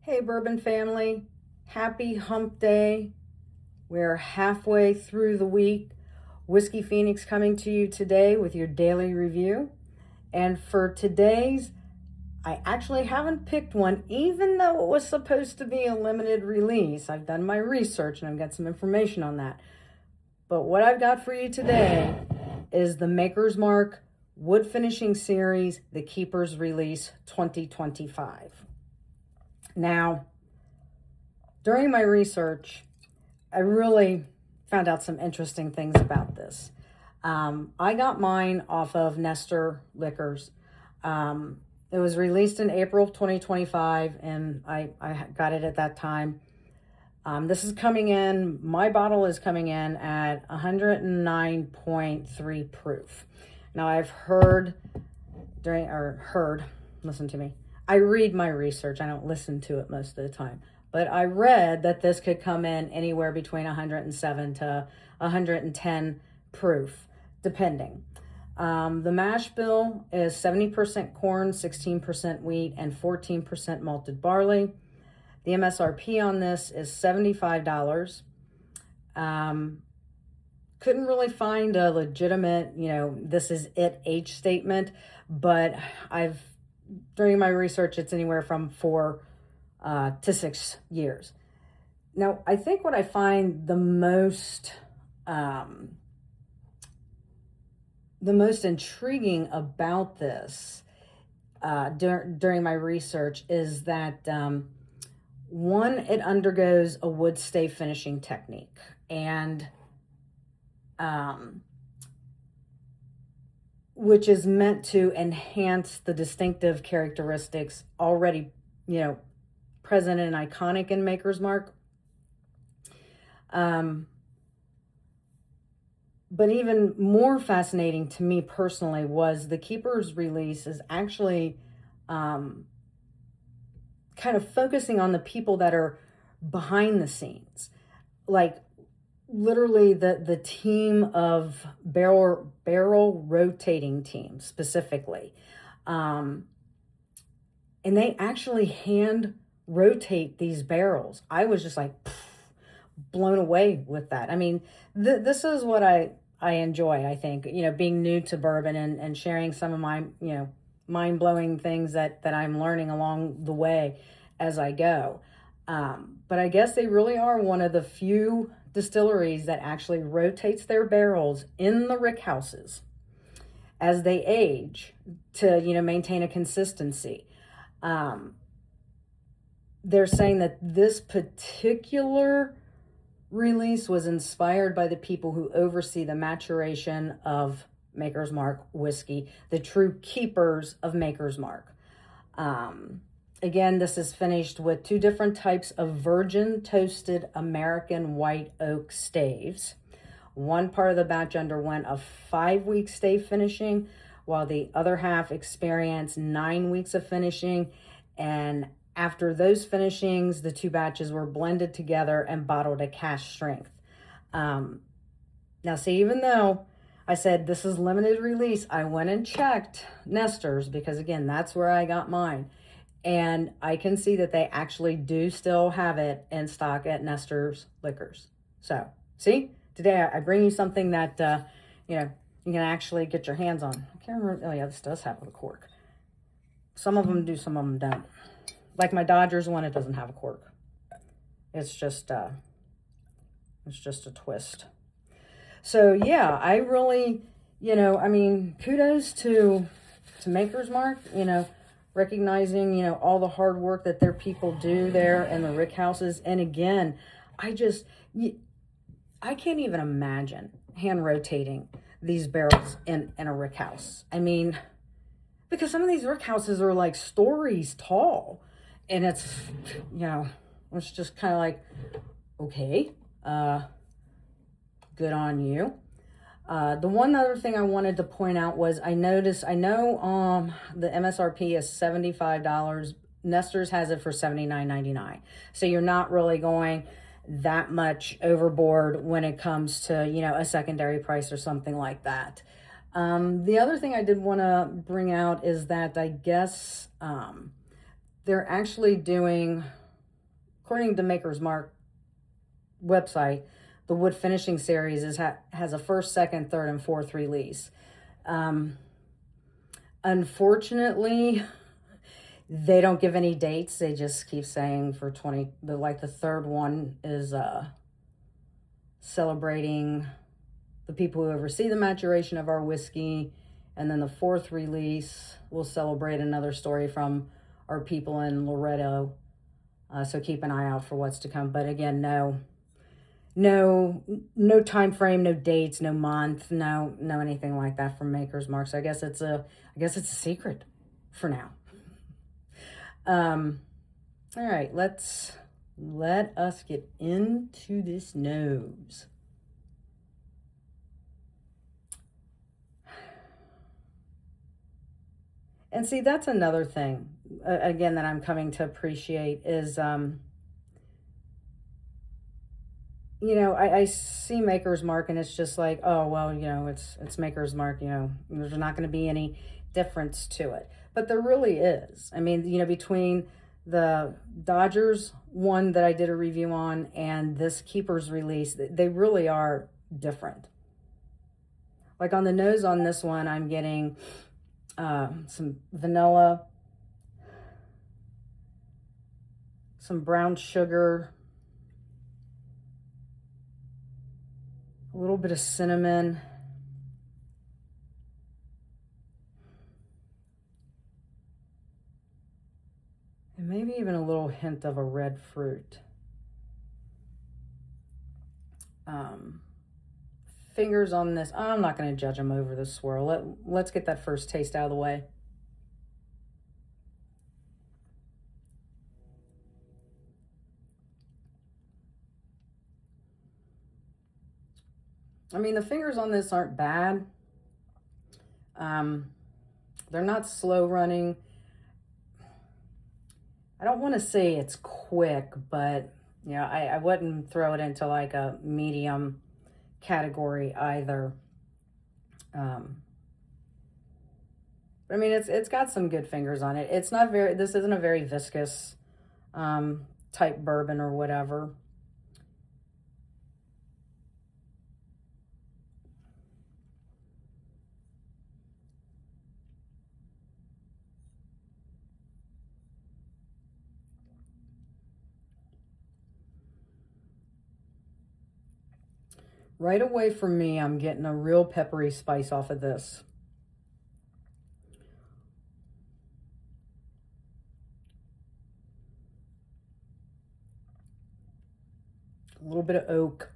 Hey, Bourbon family, happy hump day. We're halfway through the week. Whiskey Phoenix coming to you today with your daily review. And for today's, I actually haven't picked one, even though it was supposed to be a limited release. I've done my research and I've got some information on that. But what I've got for you today is the Maker's Mark Wood Finishing Series, the Keepers Release 2025. Now, during my research, I really found out some interesting things about this. I got mine off of Nestor Liquors. It was released in April of 2025, and I got it at that time. This is coming in, my bottle is coming in at 109.3 proof. Now, I've listen to me. I read my research, I don't listen to it most of the time. But I read that this could come in anywhere between 107 to 110 proof, depending. The mash bill is 70% corn, 16% wheat, and 14% malted barley. The MSRP on this is $75. Couldn't really find a legitimate, this is it age statement, but during my research, it's anywhere from 4 to 6 years. Now, I think what I find the most intriguing about this during my research is that one, it undergoes a wood stay finishing technique, and which is meant to enhance the distinctive characteristics already, present and iconic in Maker's Mark. But even more fascinating to me personally was the Keeper's release is actually kind of focusing on the people that are behind the scenes. Like literally the team of barrel rotating team specifically. And they actually hand rotate these barrels. I was just like blown away with that. I mean, this is what I enjoy, I think, being new to bourbon and sharing some of my, mind-blowing things that I'm learning along the way as I go. But I guess they really are one of the few distilleries that actually rotates their barrels in the rick houses as they age to, maintain a consistency. They're saying that this particular release was inspired by the people who oversee the maturation of Maker's Mark whiskey, the true keepers of Maker's Mark. Again, this is finished with 2 different types of virgin toasted American white oak staves. One part of the batch underwent a 5-week stave finishing, while the other half experienced 9 weeks of finishing. And after those finishings, the 2 batches were blended together and bottled at cask strength. Now, see, even though I said this is limited release, I went and checked Nestor's because, again, that's where I got mine. And I can see that they actually do still have it in stock at Nestor's Liquors. So, see, today I bring you something that, you can actually get your hands on. I can't remember. Oh, yeah, this does have a cork. Some of them do, some of them don't. Like my Dodgers one, it doesn't have a cork. It's just a twist. So, yeah, I really, kudos to Maker's Mark, recognizing, all the hard work that their people do there in the rick houses. And again, I can't even imagine hand rotating these barrels in a rick house. I mean, because some of these rick houses are like stories tall, and it's, it's just kind of like, okay, good on you. The one other thing I wanted to point out was I know the MSRP is $75. Nestor's has it for $79.99. So you're not really going that much overboard when it comes to, a secondary price or something like that. The other thing I did want to bring out is that I guess they're actually doing according to Maker's Mark website, the wood finishing series has a first, second, third, and fourth release. Unfortunately, they don't give any dates. They just keep saying for the third one is celebrating the people who oversee the maturation of our whiskey. And then the fourth release will celebrate another story from our people in Loretto. So keep an eye out for what's to come. But again, no time frame, no dates, no month, no anything like that from Maker's Mark. So I guess it's a secret for now. All right, let us get into this nose. And see, that's another thing, again, that I'm coming to appreciate is, I see Maker's Mark and it's just like, oh, well, it's Maker's Mark, there's not going to be any difference to it. But there really is. I mean, between the Dodgers one that I did a review on and this Keeper's release, they really are different. Like on the nose on this one, I'm getting some vanilla, some brown sugar, a little bit of cinnamon, and maybe even a little hint of a red fruit. Fingers on this. I'm not going to judge them over the swirl. Let's get that first taste out of the way. I mean, the fingers on this aren't bad. They're not slow running. I don't want to say it's quick, but I wouldn't throw it into like a medium category either. I mean, it's got some good fingers on it. This isn't a very viscous type bourbon or whatever. Right away from me, I'm getting a real peppery spice off of this. A little bit of oak.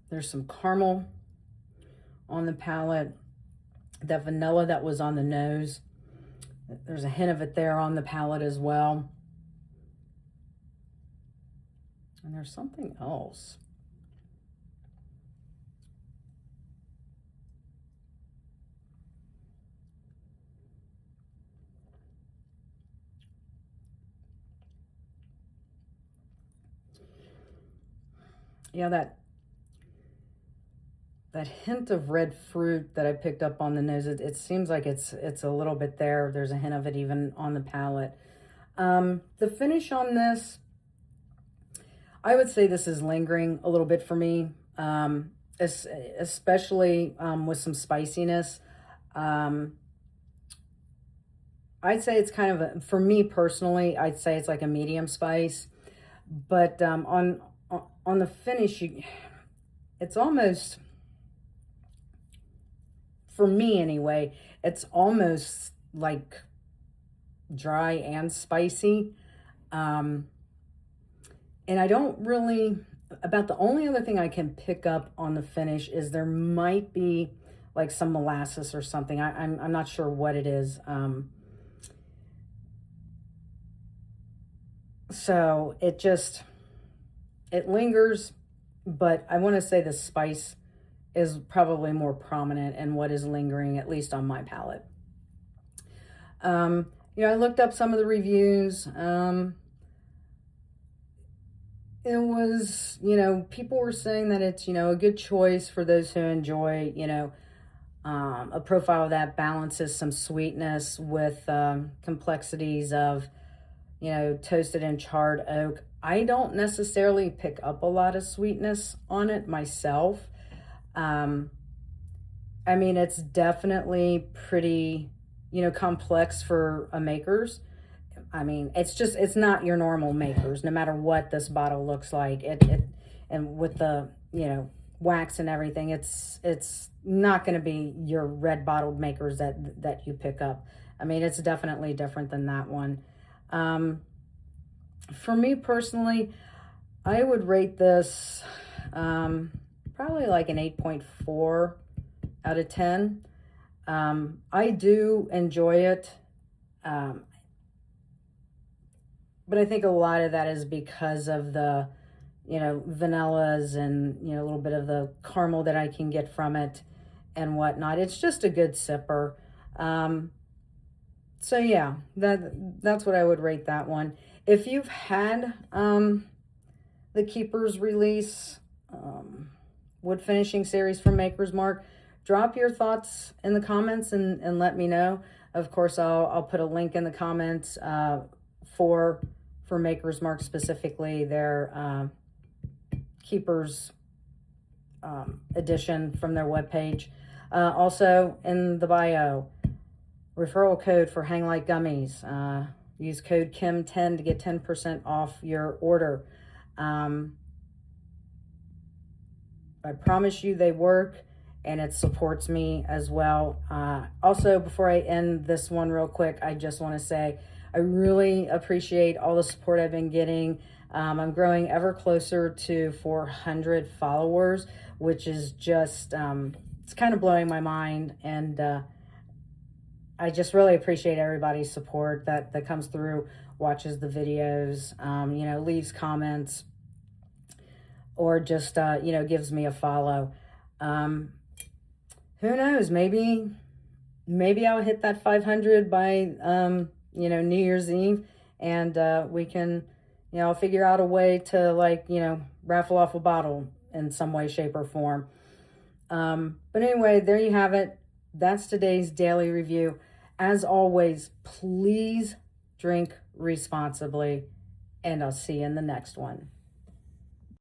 There's some caramel on the palate. That vanilla that was on the nose, there's a hint of it there on the palate as well. And there's something else. Yeah, that hint of red fruit that I picked up on the nose, it seems like it's a little bit there. There's a hint of it even on the palate. The finish on this, I would say this is lingering a little bit for me, especially with some spiciness. I'd say it's kind of, for me personally, I'd say it's like a medium spice. But on the finish, it's almost, for me anyway, it's almost like dry and spicy. And I don't really, about the only other thing I can pick up on the finish is there might be like some molasses or something. I'm not sure what it is. So it lingers, but I want to say the spice is probably more prominent in what is lingering, at least on my palate. I looked up some of the reviews. it was, people were saying that it's, a good choice for those who enjoy, a profile that balances some sweetness with complexities of, toasted and charred oak. I don't necessarily pick up a lot of sweetness on it myself. Um, I mean, it's definitely pretty, complex for a maker's. I mean, it's not your normal makers, no matter what this bottle looks like. And with the, wax and everything, it's not going to be your red bottled makers that you pick up. I mean, it's definitely different than that one. For me personally, I would rate this probably like an 8.4 out of 10. I do enjoy it. But I think a lot of that is because of the, vanillas and, a little bit of the caramel that I can get from it and whatnot. It's just a good sipper. So yeah, that's what I would rate that one. If you've had the Keepers release wood finishing series from Maker's Mark, drop your thoughts in the comments and let me know. Of course, I'll put a link in the comments for Maker's Mark, specifically their Keepers edition from their webpage. Also in the bio, referral code for Hang Like Gummies. Use code KIM10 to get 10% off your order. I promise you they work, and it supports me as well. Also, before I end this one real quick, I just want to say I really appreciate all the support I've been getting. I'm growing ever closer to 400 followers, which is just, it's kind of blowing my mind. And I just really appreciate everybody's support that comes through, watches the videos, leaves comments, or just, gives me a follow. Who knows? Maybe I'll hit that 500 by, New Year's Eve, and we can, I'll figure out a way to raffle off a bottle in some way, shape, or form. But anyway, there you have it. That's today's daily review. As always, please drink responsibly, and I'll see you in the next one.